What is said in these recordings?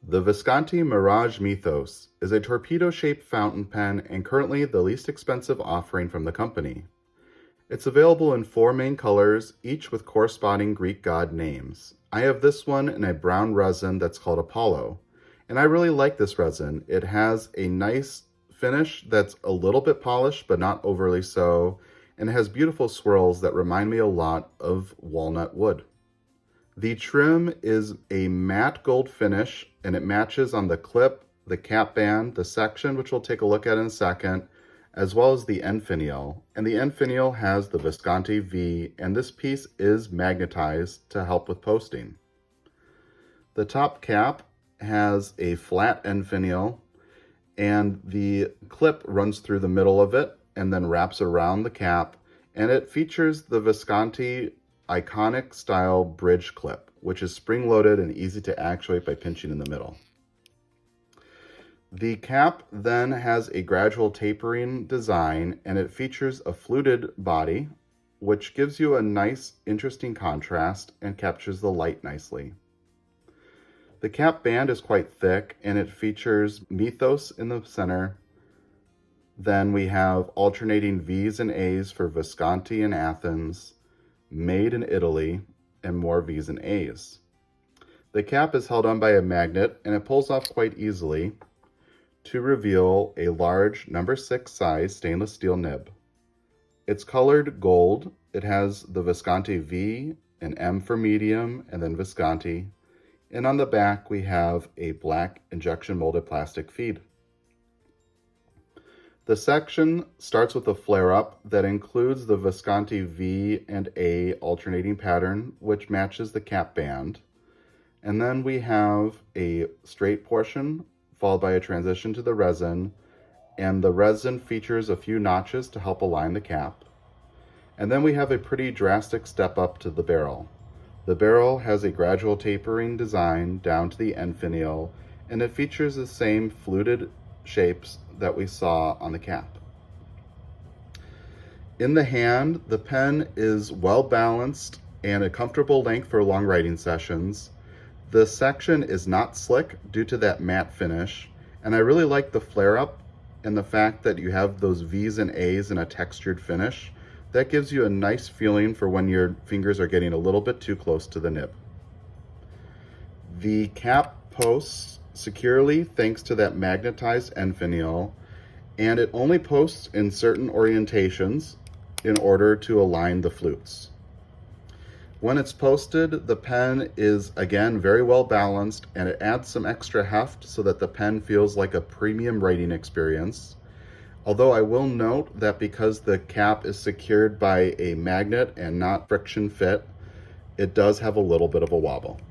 The Visconti Mirage Mythos is a torpedo-shaped fountain pen and currently the least expensive offering from the company. It's available in 4 main colors, each with corresponding Greek god names. I have this one in a brown resin that's called Apollo, and I really like this resin. It has a nice finish that's a little bit polished but not overly so, and it has beautiful swirls that remind me a lot of walnut wood. The trim is a matte gold finish, and it matches on the clip, the cap band, the section, which we'll take a look at in a second, as well as the end finial. And the end finial has the Visconti V, and this piece is magnetized to help with posting. The top cap has a flat end finial, and the clip runs through the middle of it and then wraps around the cap, and it features the Visconti iconic style bridge clip, which is spring-loaded and easy to actuate by pinching in the middle. The cap then has a gradual tapering design, and it features a fluted body, which gives you a nice, interesting contrast and captures the light nicely. The cap band is quite thick, and it features Mythos in the center. Then we have alternating V's and A's for Visconti and Athens, Made in Italy, and more V's and A's. The cap is held on by a magnet, and it pulls off quite easily to reveal a large number 6 size stainless steel nib. It's colored gold. It has the Visconti V, an M for medium, and then Visconti. And on the back, we have a black injection molded plastic feed. The section starts with a flare-up that includes the Visconti V and A alternating pattern, which matches the cap band. And then we have a straight portion, followed by a transition to the resin, and the resin features a few notches to help align the cap. And then we have a pretty drastic step up to the barrel. The barrel has a gradual tapering design down to the end finial, and it features the same fluted shapes that we saw on the cap. In the hand, the pen is well balanced and a comfortable length for long writing sessions. The section is not slick due to that matte finish, and I really like the flare up and the fact that you have those V's and A's in a textured finish. That gives you a nice feeling for when your fingers are getting a little bit too close to the nib. The cap posts securely thanks to that magnetized end finial, and it only posts in certain orientations in order to align the flutes. When it's posted, the pen is again very well balanced, and it adds some extra heft so that the pen feels like a premium writing experience. Although I will note that because the cap is secured by a magnet and not friction fit, it does have a little bit of a wobble.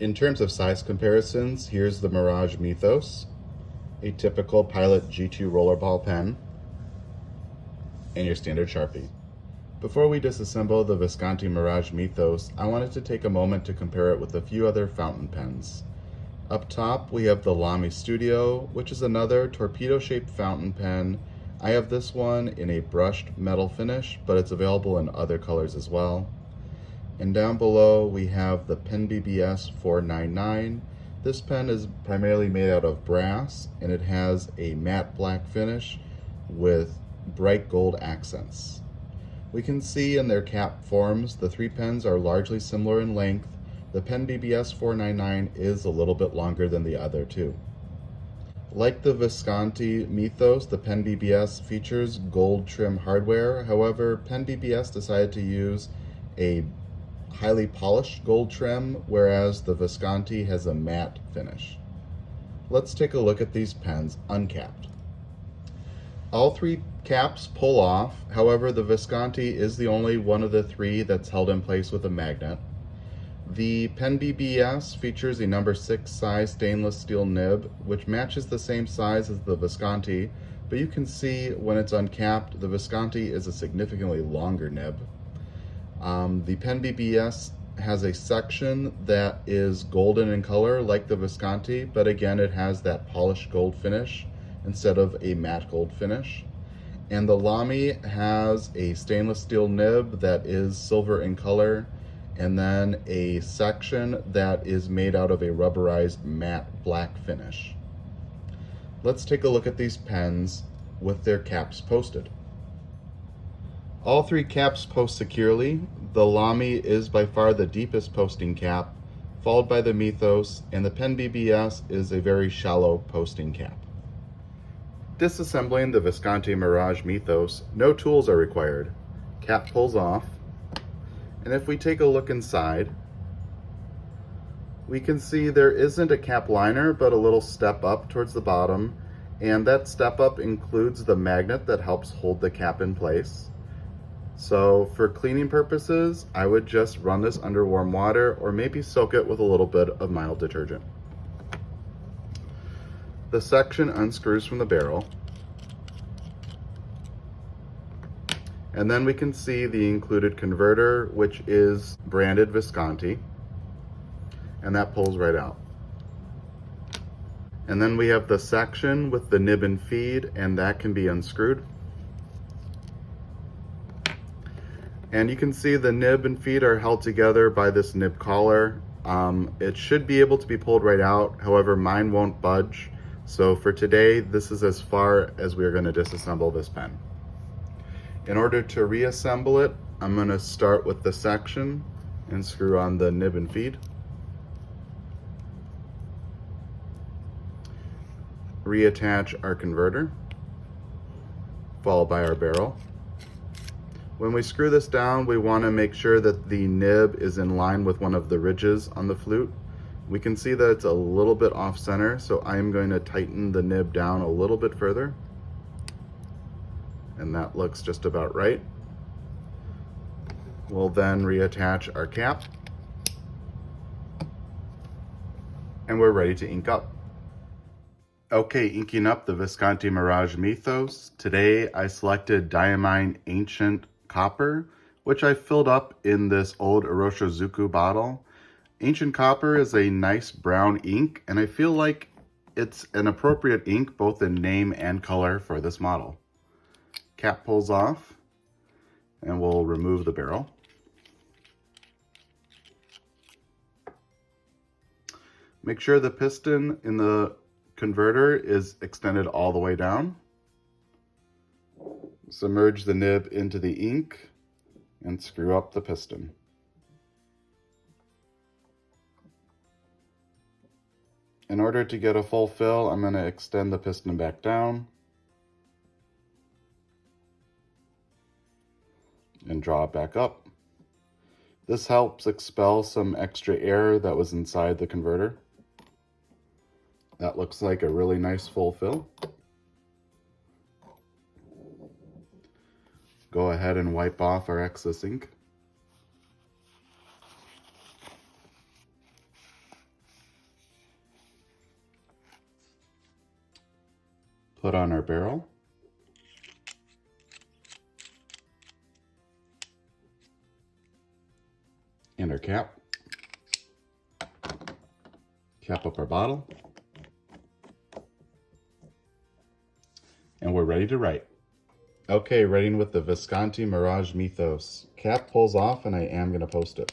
In terms of size comparisons, here's the Mirage Mythos, a typical Pilot G2 rollerball pen, and your standard Sharpie. Before we disassemble the Visconti Mirage Mythos, I wanted to take a moment to compare it with a few other fountain pens. Up top, we have the Lamy Studio, which is another torpedo-shaped fountain pen. I have this one in a brushed metal finish, but it's available in other colors as well. And down below, we have the PenBBS 499. This pen is primarily made out of brass, and it has a matte black finish with bright gold accents. We can see in their cap forms, the 3 pens are largely similar in length. The PenBBS 499 is a little bit longer than the other 2. Like the Visconti Mythos, the PenBBS features gold trim hardware. However, PenBBS decided to use a highly polished gold trim, whereas the Visconti has a matte finish. Let's take a look at these pens uncapped. All 3 caps pull off. However, the Visconti is the only one of the 3 that's held in place with a magnet. The PenBBS features a number 6 size stainless steel nib, which matches the same size as the Visconti, but you can see when it's uncapped, the Visconti is a significantly longer nib. The PenBBS has a section that is golden in color like the Visconti, but again, it has that polished gold finish instead of a matte gold finish. And the Lamy has a stainless steel nib that is silver in color, and then a section that is made out of a rubberized matte black finish. Let's take a look at these pens with their caps posted. All three caps post securely. The Lamy is by far the deepest posting cap, followed by the Mythos, and the PenBBS is a very shallow posting cap. Disassembling the Visconti Mirage Mythos, no tools are required. Cap pulls off, and if we take a look inside, we can see there isn't a cap liner, but a little step up towards the bottom, and that step up includes the magnet that helps hold the cap in place. So for cleaning purposes, I would just run this under warm water or maybe soak it with a little bit of mild detergent. The section unscrews from the barrel, and then we can see the included converter, which is branded Visconti, and that pulls right out. And then we have the section with the nib and feed, and that can be unscrewed. And you can see the nib and feed are held together by this nib collar. It should be able to be pulled right out, however mine won't budge. So for today, this is as far as we're going to disassemble this pen. In order to reassemble it, I'm going to start with the section and screw on the nib and feed. Reattach our converter, followed by our barrel. When we screw this down, we want to make sure that the nib is in line with one of the ridges on the flute. We can see that it's a little bit off center, so I'm going to tighten the nib down a little bit further. And that looks just about right. We'll then reattach our cap, and we're ready to ink up. Okay, inking up the Visconti Mirage Mythos. Today I selected Diamine Ancient Copper, which I filled up in this old Iroshizuku bottle. Ancient Copper is a nice brown ink, and I feel like it's an appropriate ink both in name and color for this model. Cap pulls off, and we'll remove the barrel. Make sure the piston in the converter is extended all the way down. Submerge the nib into the ink and screw up the piston. In order to get a full fill, I'm going to extend the piston back down and draw it back up. This helps expel some extra air that was inside the converter. That looks like a really nice full fill. Go ahead and wipe off our excess ink. Put on our barrel. And our cap. Cap up our bottle. And we're ready to write. Okay, writing with the Visconti Mirage Mythos. Cap pulls off, and I am going to post it.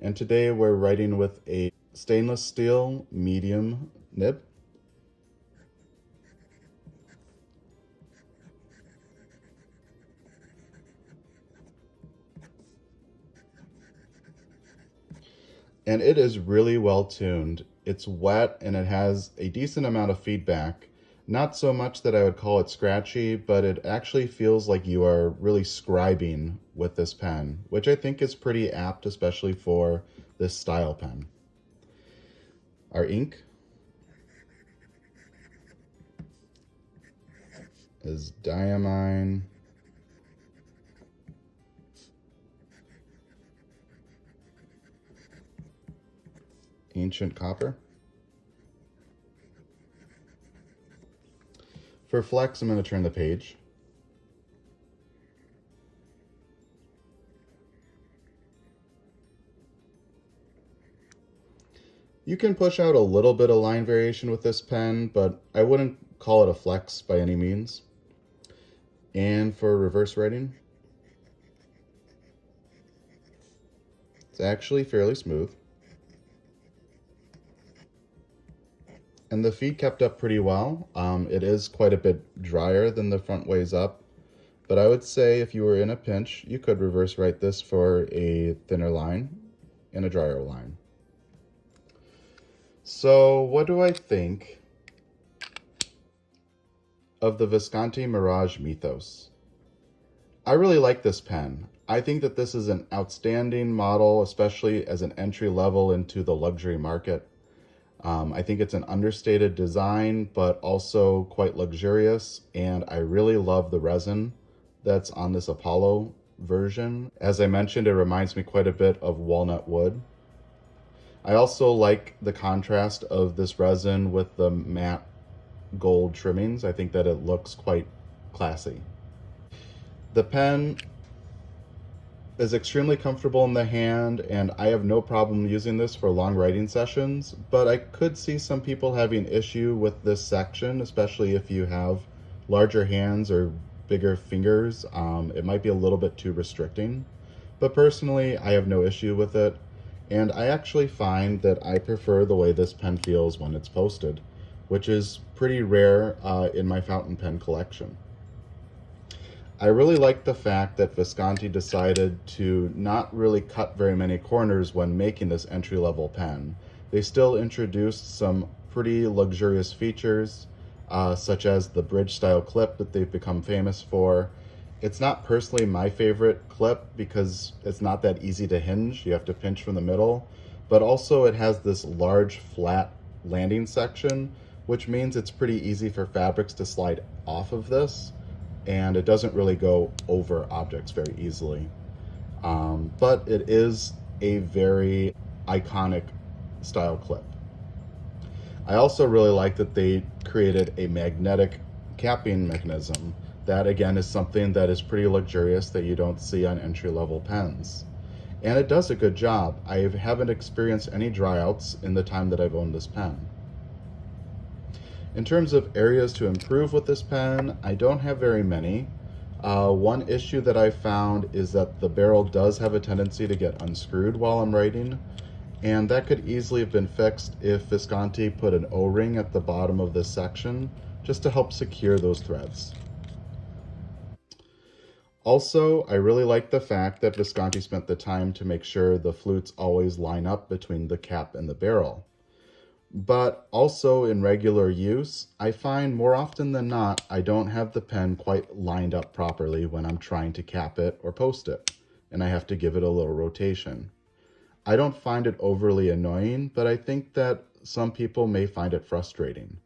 And today we're writing with a stainless steel medium nib. And it is really well tuned. It's wet and it has a decent amount of feedback. Not so much that I would call it scratchy, but it actually feels like you are really scribing with this pen, which I think is pretty apt, especially for this style pen. Our ink is Diamine Ancient Copper. For flex, I'm going to turn the page. You can push out a little bit of line variation with this pen, but I wouldn't call it a flex by any means. And for reverse writing, it's actually fairly smooth. And the feed kept up pretty well. It is quite a bit drier than the front ways up, but I would say if you were in a pinch, you could reverse write this for a thinner line and a drier line. So what do I think of the Visconti Mirage Mythos? I really like this pen. I think that this is an outstanding model, especially as an entry level into the luxury market. I think it's an understated design, but also quite luxurious, and I really love the resin that's on this Apollo version. As I mentioned, it reminds me quite a bit of walnut wood. I also like the contrast of this resin with the matte gold trimmings. I think that it looks quite classy. The pen is extremely comfortable in the hand, and I have no problem using this for long writing sessions, but I could see some people having issue with this section, especially if you have larger hands or bigger fingers. It might be a little bit too restricting, but personally I have no issue with it, and I actually find that I prefer the way this pen feels when it's posted, which is pretty rare in my fountain pen collection. I really like the fact that Visconti decided to not really cut very many corners when making this entry-level pen. They still introduced some pretty luxurious features, such as the bridge-style clip that they've become famous for. It's not personally my favorite clip because it's not that easy to hinge. You have to pinch from the middle, but also it has this large flat landing section, which means it's pretty easy for fabrics to slide off of this, and it doesn't really go over objects very easily. But it is a very iconic style clip. I also really like that they created a magnetic capping mechanism. That again is something that is pretty luxurious that you don't see on entry-level pens. And it does a good job. I haven't experienced any dryouts in the time that I've owned this pen. In terms of areas to improve with this pen, I don't have very many. One issue that I found is that the barrel does have a tendency to get unscrewed while I'm writing, and that could easily have been fixed if Visconti put an O-ring at the bottom of this section just to help secure those threads. Also, I really like the fact that Visconti spent the time to make sure the flutes always line up between the cap and the barrel. But also in regular use, I find more often than not, I don't have the pen quite lined up properly when I'm trying to cap it or post it, and I have to give it a little rotation. I don't find it overly annoying, but I think that some people may find it frustrating.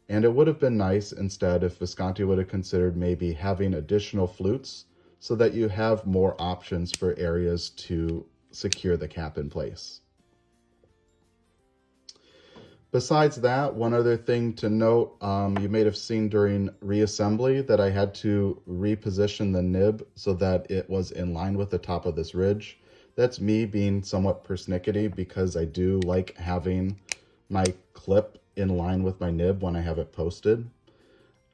And it would have been nice instead if Visconti would have considered maybe having additional flutes so that you have more options for areas to secure the cap in place. Besides that, one other thing to note, you may have seen during reassembly that I had to reposition the nib so that it was in line with the top of this ridge. That's me being somewhat persnickety because I do like having my clip in line with my nib when I have it posted.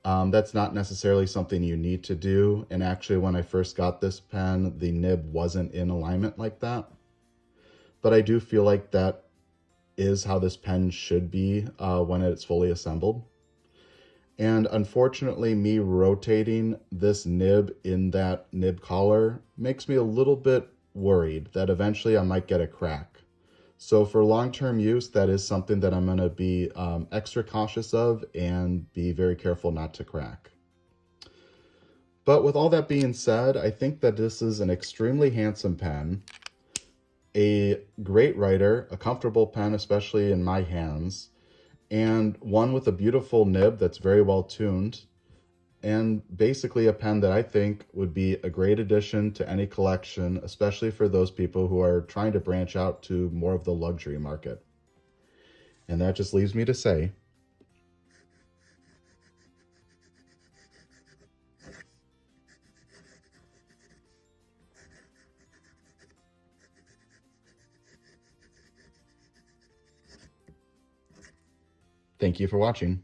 That's not necessarily something you need to do, and actually when I first got this pen, the nib wasn't in alignment like that. But I do feel like that is how this pen should be when it's fully assembled. And unfortunately, me rotating this nib in that nib collar makes me a little bit worried that eventually I might get a crack. So for long-term use, that is something that I'm going to be extra cautious of and be very careful not to crack. But with all that being said, I think that this is an extremely handsome pen, a great writer, a comfortable pen, especially in my hands, and one with a beautiful nib that's very well tuned, and basically a pen that I think would be a great addition to any collection, especially for those people who are trying to branch out to more of the luxury market. And that just leaves me to say, Thank you for watching.